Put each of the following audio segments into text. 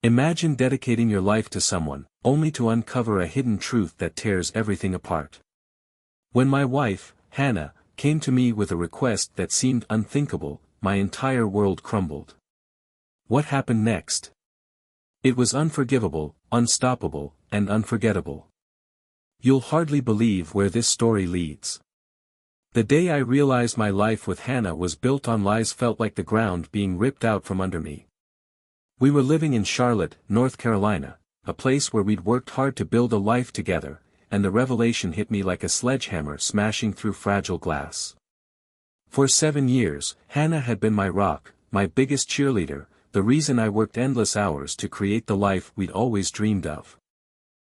Imagine dedicating your life to someone, only to uncover a hidden truth that tears everything apart. When my wife, Hannah, came to me with a request that seemed unthinkable, my entire world crumbled. What happened next? It was unforgivable, unstoppable, and unforgettable. You'll hardly believe where this story leads. The day I realized my life with Hannah was built on lies felt like the ground being ripped out from under me. We were living in Charlotte, North Carolina, a place where we'd worked hard to build a life together, and the revelation hit me like a sledgehammer smashing through fragile glass. For 7 years, Hannah had been my rock, my biggest cheerleader, the reason I worked endless hours to create the life we'd always dreamed of.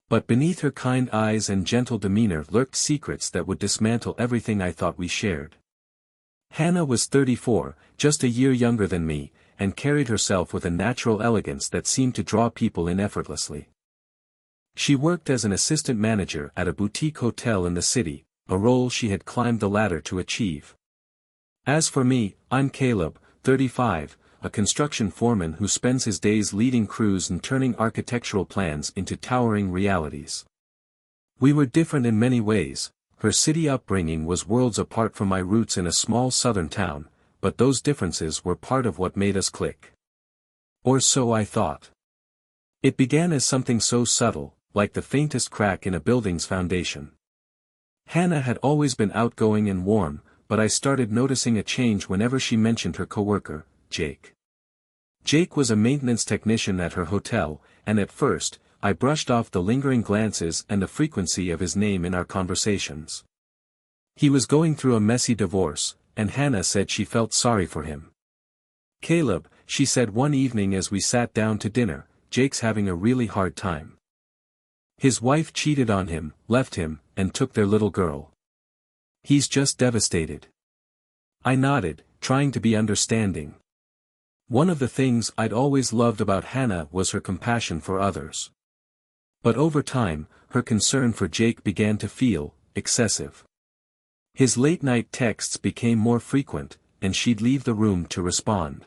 But beneath her kind eyes and gentle demeanor lurked secrets that would dismantle everything I thought we shared. Hannah was 34, just a year younger than me, and carried herself with a natural elegance that seemed to draw people in effortlessly. She worked as an assistant manager at a boutique hotel in the city, a role she had climbed the ladder to achieve. As for me, I'm Caleb, 35, a construction foreman who spends his days leading crews and turning architectural plans into towering realities. We were different in many ways. Her city upbringing was worlds apart from my roots in a small southern town, but those differences were part of what made us click. Or so I thought. It began as something so subtle, like the faintest crack in a building's foundation. Hannah had always been outgoing and warm, but I started noticing a change whenever she mentioned her coworker, Jake. Jake was a maintenance technician at her hotel, and at first, I brushed off the lingering glances and the frequency of his name in our conversations. He was going through a messy divorce, and Hannah said she felt sorry for him. Caleb, she said one evening as we sat down to dinner, Jake's having a really hard time. His wife cheated on him, left him, and took their little girl. He's just devastated. I nodded, trying to be understanding. One of the things I'd always loved about Hannah was her compassion for others. But over time, her concern for Jake began to feel excessive. His late-night texts became more frequent, and she'd leave the room to respond.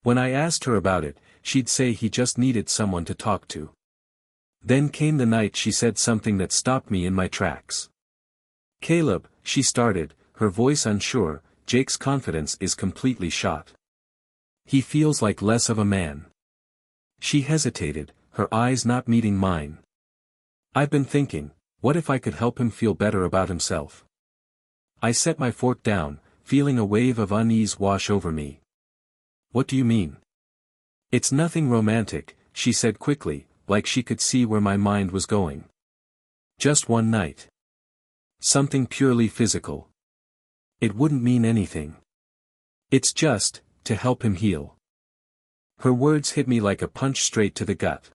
When I asked her about it, she'd say he just needed someone to talk to. Then came the night she said something that stopped me in my tracks. Caleb, she started, her voice unsure, Jake's confidence is completely shot. He feels like less of a man. She hesitated, her eyes not meeting mine. I've been thinking, what if I could help him feel better about himself? I set my fork down, feeling a wave of unease wash over me. What do you mean? It's nothing romantic, she said quickly, like she could see where my mind was going. Just one night. Something purely physical. It wouldn't mean anything. It's just, to help him heal. Her words hit me like a punch straight to the gut.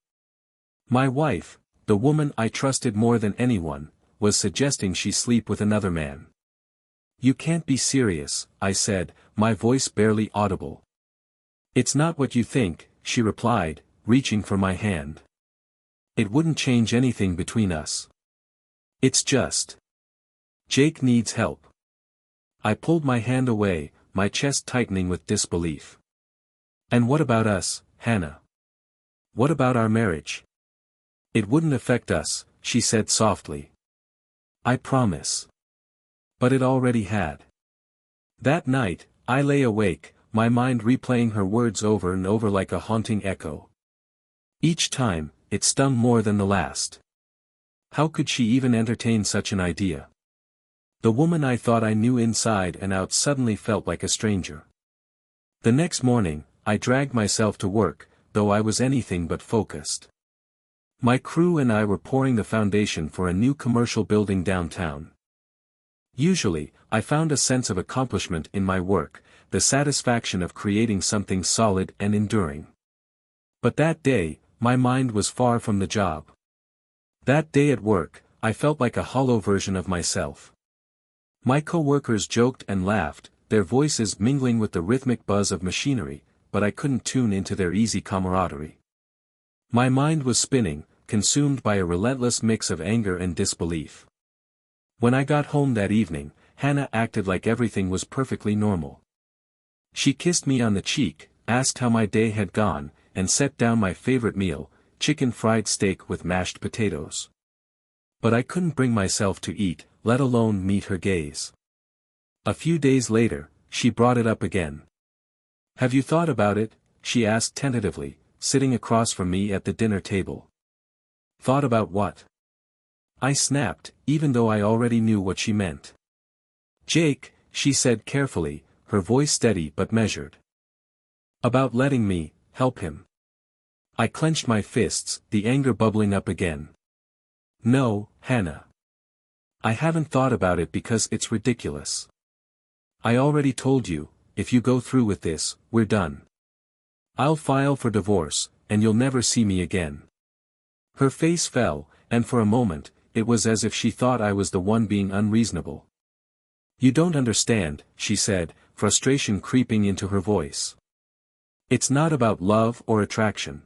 My wife, the woman I trusted more than anyone, was suggesting she sleep with another man. You can't be serious, I said, my voice barely audible. It's not what you think, she replied, reaching for my hand. It wouldn't change anything between us. It's just. Jake needs help. I pulled my hand away, my chest tightening with disbelief. And what about us, Hannah? What about our marriage? It wouldn't affect us, she said softly. I promise. But it already had. That night, I lay awake, my mind replaying her words over and over like a haunting echo. Each time, it stung more than the last. How could she even entertain such an idea? The woman I thought I knew inside and out suddenly felt like a stranger. The next morning, I dragged myself to work, though I was anything but focused. My crew and I were pouring the foundation for a new commercial building downtown. Usually, I found a sense of accomplishment in my work, the satisfaction of creating something solid and enduring. But that day, my mind was far from the job. That day at work, I felt like a hollow version of myself. My coworkers joked and laughed, their voices mingling with the rhythmic buzz of machinery, but I couldn't tune into their easy camaraderie. My mind was spinning, consumed by a relentless mix of anger and disbelief. When I got home that evening, Hannah acted like everything was perfectly normal. She kissed me on the cheek, asked how my day had gone, and set down my favorite meal, chicken fried steak with mashed potatoes. But I couldn't bring myself to eat, let alone meet her gaze. A few days later, she brought it up again. "Have you thought about it?" she asked tentatively, sitting across from me at the dinner table. "Thought about what?" I snapped, even though I already knew what she meant. "Jake," she said carefully, her voice steady but measured. "About letting me help him." I clenched my fists, the anger bubbling up again. "No, Hannah. I haven't thought about it because it's ridiculous. I already told you, if you go through with this, we're done. I'll file for divorce, and you'll never see me again." Her face fell, and for a moment, it was as if she thought I was the one being unreasonable. "You don't understand," she said, frustration creeping into her voice. "It's not about love or attraction.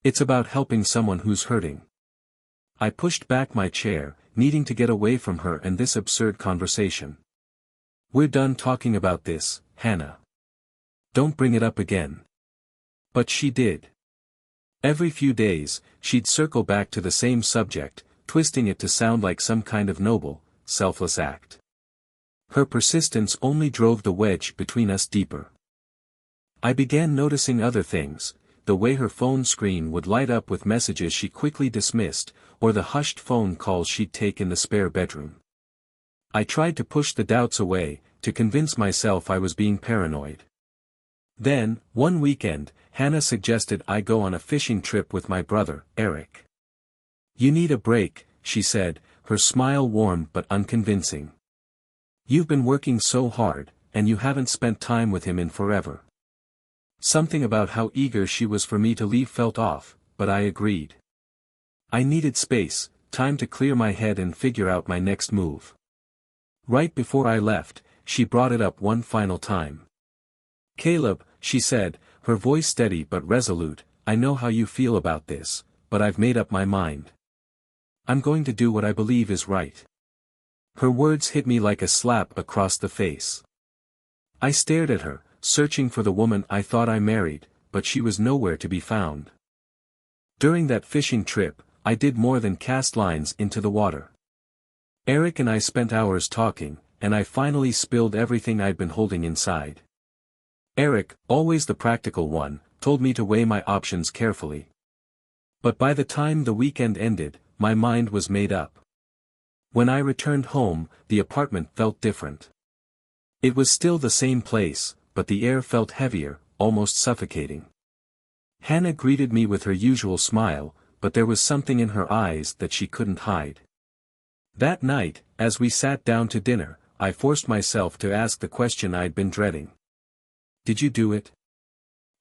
It's about helping someone who's hurting." I pushed back my chair, needing to get away from her and this absurd conversation. "We're done talking about this, Hannah. Don't bring it up again." But she did. Every few days, she'd circle back to the same subject, twisting it to sound like some kind of noble, selfless act. Her persistence only drove the wedge between us deeper. I began noticing other things, the way her phone screen would light up with messages she quickly dismissed, or the hushed phone calls she'd take in the spare bedroom. I tried to push the doubts away, to convince myself I was being paranoid. Then, one weekend, Hannah suggested I go on a fishing trip with my brother, Eric. "You need a break," she said, her smile warm but unconvincing. "You've been working so hard, and you haven't spent time with him in forever." Something about how eager she was for me to leave felt off, but I agreed. I needed space, time to clear my head and figure out my next move. Right before I left, she brought it up one final time. "Caleb," she said, her voice steady but resolute, "I know how you feel about this, but I've made up my mind. I'm going to do what I believe is right." Her words hit me like a slap across the face. I stared at her, searching for the woman I thought I married, but she was nowhere to be found. During that fishing trip, I did more than cast lines into the water. Eric and I spent hours talking, and I finally spilled everything I'd been holding inside. Eric, always the practical one, told me to weigh my options carefully. But by the time the weekend ended, my mind was made up. When I returned home, the apartment felt different. It was still the same place, but the air felt heavier, almost suffocating. Hannah greeted me with her usual smile, but there was something in her eyes that she couldn't hide. That night, as we sat down to dinner, I forced myself to ask the question I'd been dreading. "Did you do it?"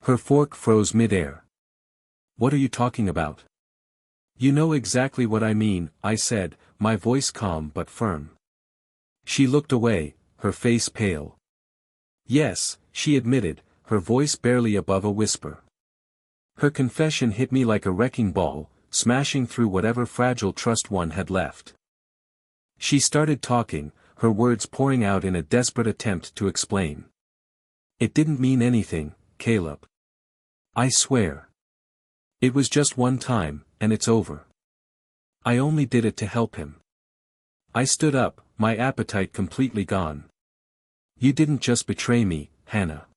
Her fork froze mid-air. "What are you talking about?" "You know exactly what I mean," I said, my voice calm but firm. She looked away, her face pale. "Yes," she admitted, her voice barely above a whisper. Her confession hit me like a wrecking ball, smashing through whatever fragile trust one had left. She started talking, her words pouring out in a desperate attempt to explain. "It didn't mean anything, Caleb. I swear. It was just one time, and it's over. I only did it to help him." I stood up, my appetite completely gone. "You didn't just betray me, Hannah.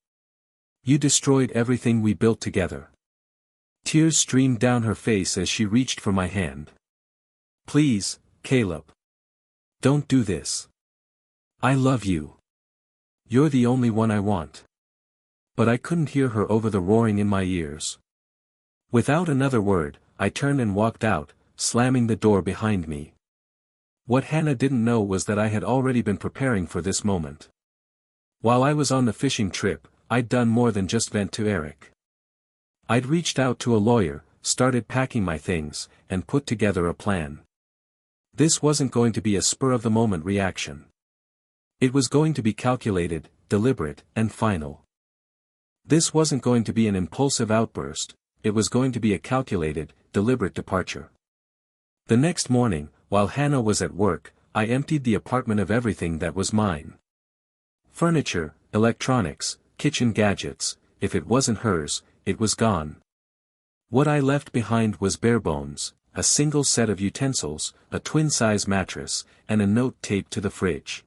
You destroyed everything we built together." Tears streamed down her face as she reached for my hand. "Please, Caleb. Don't do this. I love you. You're the only one I want." But I couldn't hear her over the roaring in my ears. Without another word, I turned and walked out, slamming the door behind me. What Hannah didn't know was that I had already been preparing for this moment. While I was on the fishing trip, I'd done more than just vent to Eric. I'd reached out to a lawyer, started packing my things, and put together a plan. This wasn't going to be a spur-of-the-moment reaction. It was going to be calculated, deliberate, and final. This wasn't going to be an impulsive outburst, it was going to be a calculated, deliberate departure. The next morning, while Hannah was at work, I emptied the apartment of everything that was mine. Furniture, electronics, kitchen gadgets, if it wasn't hers, it was gone. What I left behind was bare bones, a single set of utensils, a twin-size mattress, and a note taped to the fridge.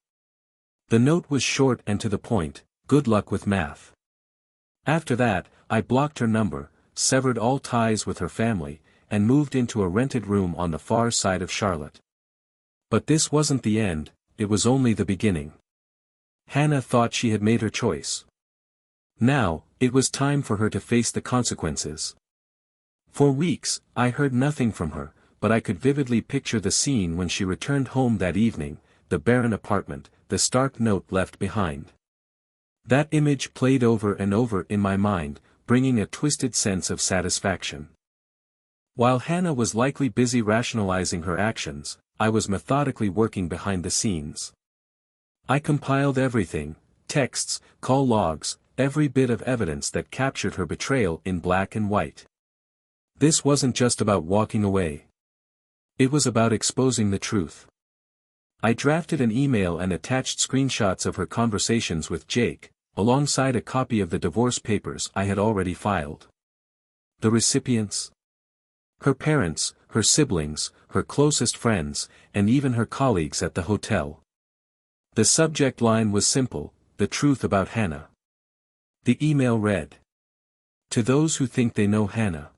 The note was short and to the point, "Good luck with math." After that, I blocked her number, severed all ties with her family, and moved into a rented room on the far side of Charlotte. But this wasn't the end, it was only the beginning. Hannah thought she had made her choice. Now, it was time for her to face the consequences. For weeks, I heard nothing from her, but I could vividly picture the scene when she returned home that evening, the barren apartment, the stark note left behind. That image played over and over in my mind, bringing a twisted sense of satisfaction. While Hannah was likely busy rationalizing her actions, I was methodically working behind the scenes. I compiled everything, texts, call logs, every bit of evidence that captured her betrayal in black and white. This wasn't just about walking away. It was about exposing the truth. I drafted an email and attached screenshots of her conversations with Jake, alongside a copy of the divorce papers I had already filed. The recipients? Her parents, her siblings, her closest friends, and even her colleagues at the hotel. The subject line was simple: the truth about Hannah. The email read: "To those who think they know Hannah.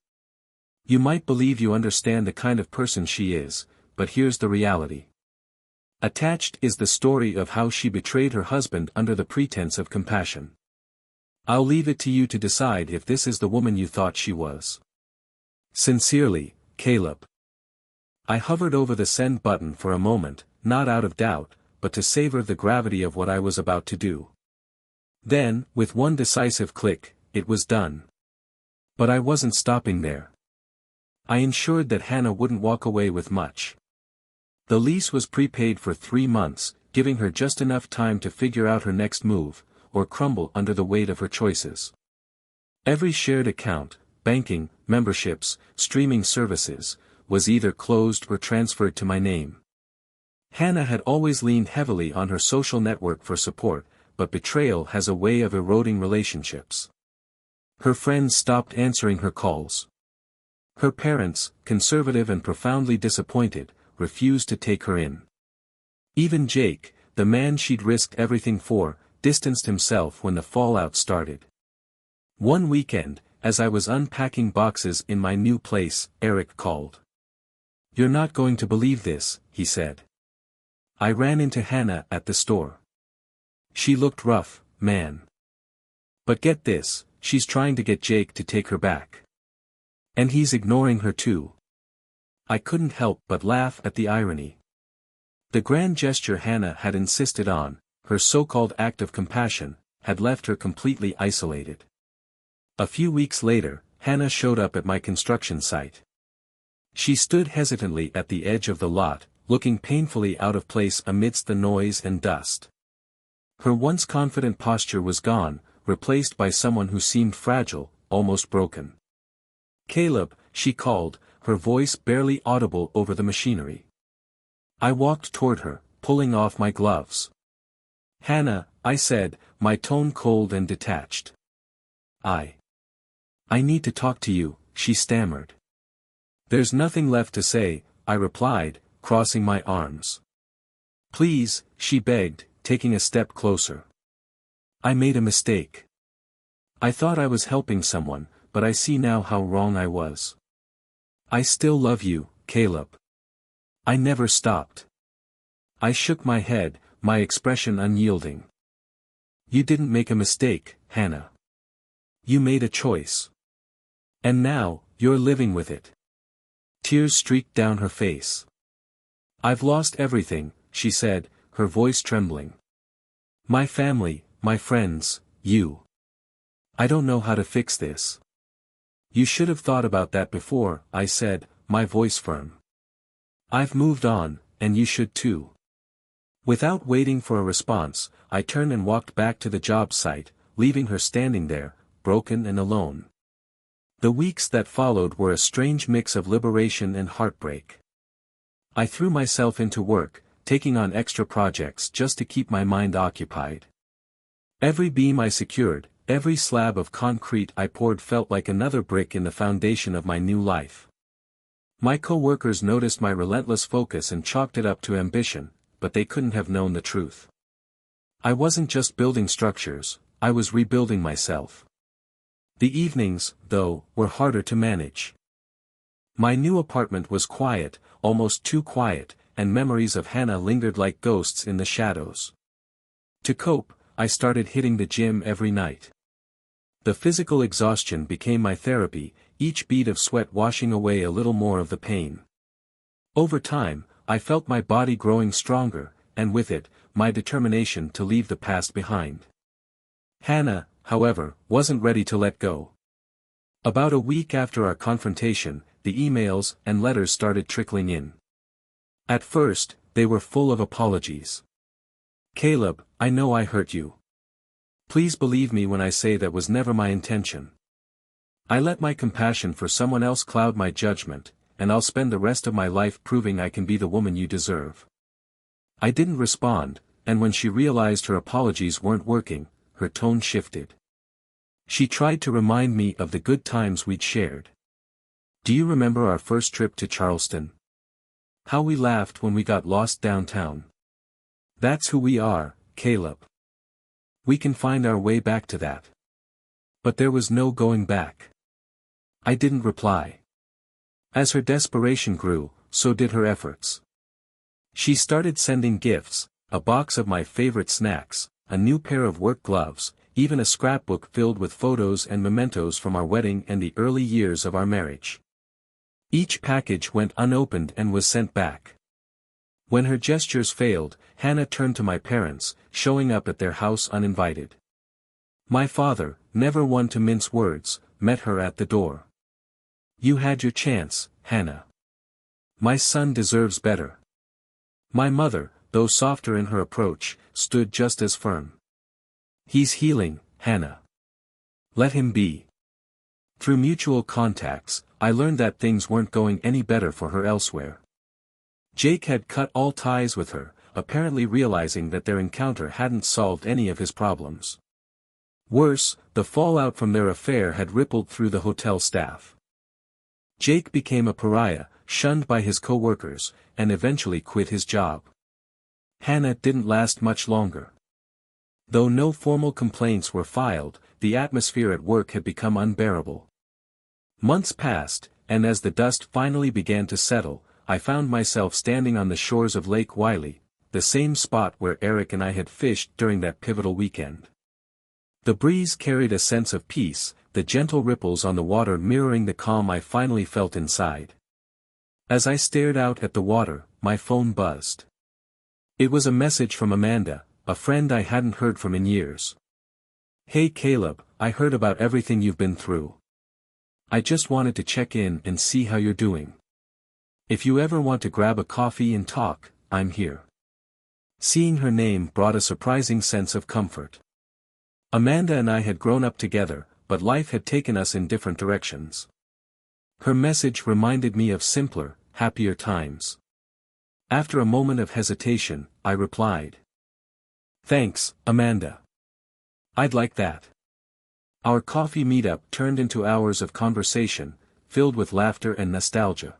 You might believe you understand the kind of person she is, but here's the reality. Attached is the story of how she betrayed her husband under the pretense of compassion. I'll leave it to you to decide if this is the woman you thought she was. Sincerely, Caleb." I hovered over the send button for a moment, not out of doubt, but to savor the gravity of what I was about to do. Then, with one decisive click, it was done. But I wasn't stopping there. I ensured that Hannah wouldn't walk away with much. The lease was prepaid for 3 months, giving her just enough time to figure out her next move, or crumble under the weight of her choices. Every shared account, banking, memberships, streaming services, was either closed or transferred to my name. Hannah had always leaned heavily on her social network for support, but betrayal has a way of eroding relationships. Her friends stopped answering her calls. Her parents, conservative and profoundly disappointed, refused to take her in. Even Jake, the man she'd risked everything for, distanced himself when the fallout started. One weekend, as I was unpacking boxes in my new place, Eric called. "You're not going to believe this," he said. I ran into Hannah at the store. She looked rough, man. But get this, she's trying to get Jake to take her back. And he's ignoring her too. I couldn't help but laugh at the irony. The grand gesture Hannah had insisted on, her so-called act of compassion, had left her completely isolated. A few weeks later, Hannah showed up at my construction site. She stood hesitantly at the edge of the lot, looking painfully out of place amidst the noise and dust. Her once confident posture was gone, replaced by someone who seemed fragile, almost broken. "Caleb," she called, her voice barely audible over the machinery. I walked toward her, pulling off my gloves. "Hannah," I said, my tone cold and detached. I need to talk to you," she stammered. "There's nothing left to say," I replied, crossing my arms. "Please," she begged, taking a step closer. "I made a mistake. I thought I was helping someone, but I see now how wrong I was. I still love you, Caleb. I never stopped." I shook my head, my expression unyielding. "You didn't make a mistake, Hannah. You made a choice. And now, you're living with it." Tears streaked down her face. "I've lost everything," she said, her voice trembling. "My family, my friends, you. I don't know how to fix this." "You should have thought about that before," I said, my voice firm. "I've moved on, and you should too." Without waiting for a response, I turned and walked back to the job site, leaving her standing there, broken and alone. The weeks that followed were a strange mix of liberation and heartbreak. I threw myself into work, taking on extra projects just to keep my mind occupied. Every beam I secured, every slab of concrete I poured felt like another brick in the foundation of my new life. My coworkers noticed my relentless focus and chalked it up to ambition, but they couldn't have known the truth. I wasn't just building structures, I was rebuilding myself. The evenings, though, were harder to manage. My new apartment was quiet, almost too quiet, and memories of Hannah lingered like ghosts in the shadows. To cope, I started hitting the gym every night. The physical exhaustion became my therapy, each bead of sweat washing away a little more of the pain. Over time, I felt my body growing stronger, and with it, my determination to leave the past behind. Hannah, however, wasn't ready to let go. About a week after our confrontation, the emails and letters started trickling in. At first, they were full of apologies. "Caleb, I know I hurt you. Please believe me when I say that was never my intention. I let my compassion for someone else cloud my judgment, and I'll spend the rest of my life proving I can be the woman you deserve." I didn't respond, and when she realized her apologies weren't working, her tone shifted. She tried to remind me of the good times we'd shared. "Do you remember our first trip to Charleston? How we laughed when we got lost downtown. That's who we are, Caleb. We can find our way back to that." But there was no going back. I didn't reply. As her desperation grew, so did her efforts. She started sending gifts, a box of my favorite snacks, a new pair of work gloves, even a scrapbook filled with photos and mementos from our wedding and the early years of our marriage. Each package went unopened and was sent back. When her gestures failed, Hannah turned to my parents, showing up at their house uninvited. My father, never one to mince words, met her at the door. "You had your chance, Hannah. My son deserves better." My mother, though softer in her approach, stood just as firm. "He's healing, Hannah. Let him be." Through mutual contacts, I learned that things weren't going any better for her elsewhere. Jake had cut all ties with her, apparently realizing that their encounter hadn't solved any of his problems. Worse, the fallout from their affair had rippled through the hotel staff. Jake became a pariah, shunned by his coworkers, and eventually quit his job. Hannah didn't last much longer. Though no formal complaints were filed, the atmosphere at work had become unbearable. Months passed, and as the dust finally began to settle, I found myself standing on the shores of Lake Wylie, the same spot where Eric and I had fished during that pivotal weekend. The breeze carried a sense of peace, the gentle ripples on the water mirroring the calm I finally felt inside. As I stared out at the water, my phone buzzed. It was a message from Amanda, a friend I hadn't heard from in years. "Hey Caleb, I heard about everything you've been through. I just wanted to check in and see how you're doing. If you ever want to grab a coffee and talk, I'm here." Seeing her name brought a surprising sense of comfort. Amanda and I had grown up together, but life had taken us in different directions. Her message reminded me of simpler, happier times. After a moment of hesitation, I replied. "Thanks, Amanda. I'd like that." Our coffee meetup turned into hours of conversation, filled with laughter and nostalgia.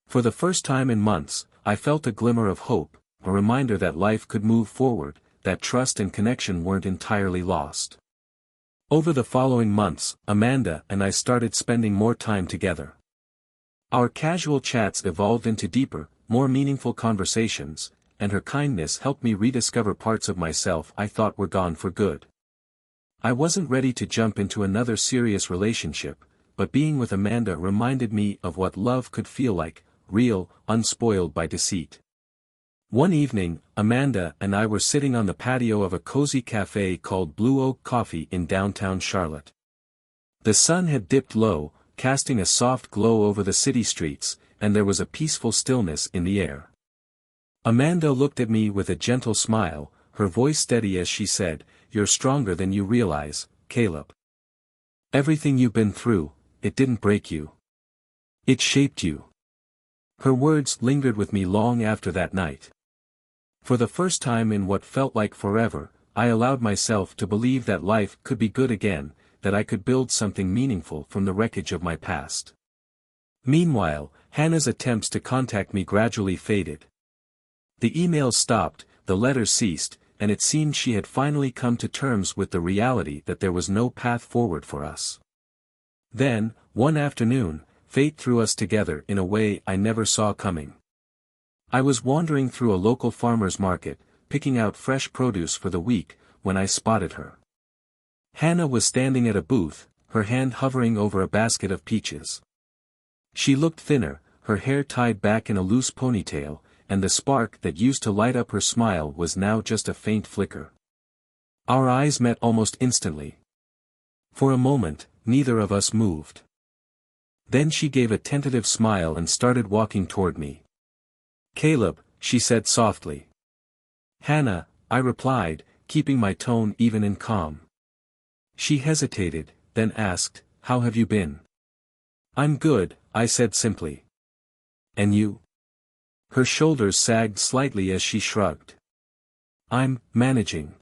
For the first time in months, I felt a glimmer of hope, a reminder that life could move forward, that trust and connection weren't entirely lost. Over the following months, Amanda and I started spending more time together. Our casual chats evolved into deeper, more meaningful conversations, and her kindness helped me rediscover parts of myself I thought were gone for good. I wasn't ready to jump into another serious relationship, but being with Amanda reminded me of what love could feel like, real, unspoiled by deceit. One evening, Amanda and I were sitting on the patio of a cozy cafe called Blue Oak Coffee in downtown Charlotte. The sun had dipped low, casting a soft glow over the city streets, and there was a peaceful stillness in the air. Amanda looked at me with a gentle smile, her voice steady as she said, "You're stronger than you realize, Caleb. Everything you've been through, it didn't break you. It shaped you." Her words lingered with me long after that night. For the first time in what felt like forever, I allowed myself to believe that life could be good again, that I could build something meaningful from the wreckage of my past. Meanwhile, Hannah's attempts to contact me gradually faded. The emails stopped, the letters ceased, and it seemed she had finally come to terms with the reality that there was no path forward for us. Then, one afternoon, fate threw us together in a way I never saw coming. I was wandering through a local farmer's market, picking out fresh produce for the week, when I spotted her. Hannah was standing at a booth, her hand hovering over a basket of peaches. She looked thinner, her hair tied back in a loose ponytail, and the spark that used to light up her smile was now just a faint flicker. Our eyes met almost instantly. For a moment, neither of us moved. Then she gave a tentative smile and started walking toward me. "Caleb," she said softly. "Hannah," I replied, keeping my tone even and calm. She hesitated, then asked, "How have you been?" "I'm good," I said simply. "And you?" Her shoulders sagged slightly as she shrugged. "I'm managing."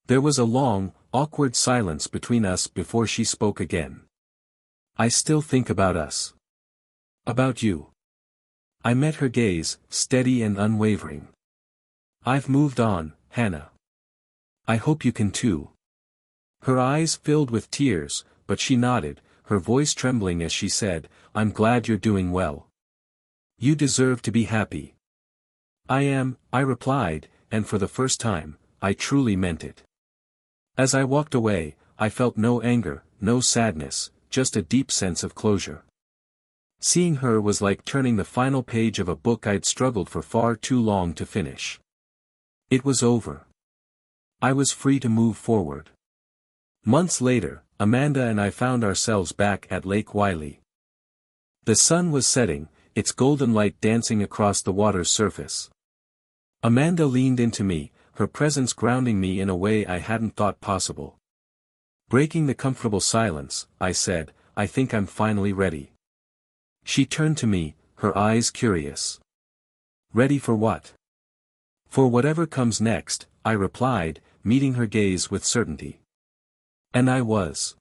There was a long, awkward silence between us before she spoke again. "I still think about us. About you." I met her gaze, steady and unwavering. "I've moved on, Hannah. I hope you can too." Her eyes filled with tears, but she nodded, her voice trembling as she said, "I'm glad you're doing well. You deserve to be happy." "I am," I replied, and for the first time, I truly meant it. As I walked away, I felt no anger, no sadness, just a deep sense of closure. Seeing her was like turning the final page of a book I'd struggled for far too long to finish. It was over. I was free to move forward. Months later, Amanda and I found ourselves back at Lake Wylie. The sun was setting, its golden light dancing across the water's surface. Amanda leaned into me, her presence grounding me in a way I hadn't thought possible. Breaking the comfortable silence, I said, "I think I'm finally ready." She turned to me, her eyes curious. "Ready for what?" "For whatever comes next," I replied, meeting her gaze with certainty. And I was.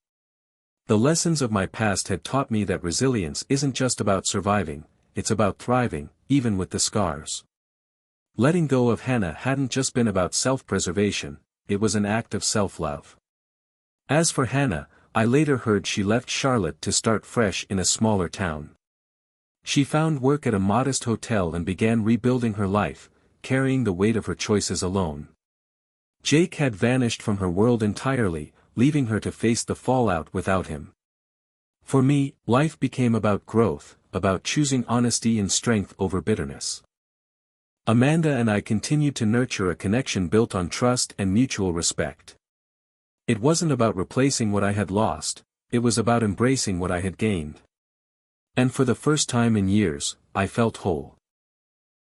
The lessons of my past had taught me that resilience isn't just about surviving, it's about thriving, even with the scars. Letting go of Hannah hadn't just been about self-preservation, it was an act of self-love. As for Hannah, I later heard she left Charlotte to start fresh in a smaller town. She found work at a modest hotel and began rebuilding her life, carrying the weight of her choices alone. Jake had vanished from her world entirely, leaving her to face the fallout without him. For me, life became about growth, about choosing honesty and strength over bitterness. Amanda and I continued to nurture a connection built on trust and mutual respect. It wasn't about replacing what I had lost, it was about embracing what I had gained. And for the first time in years, I felt whole.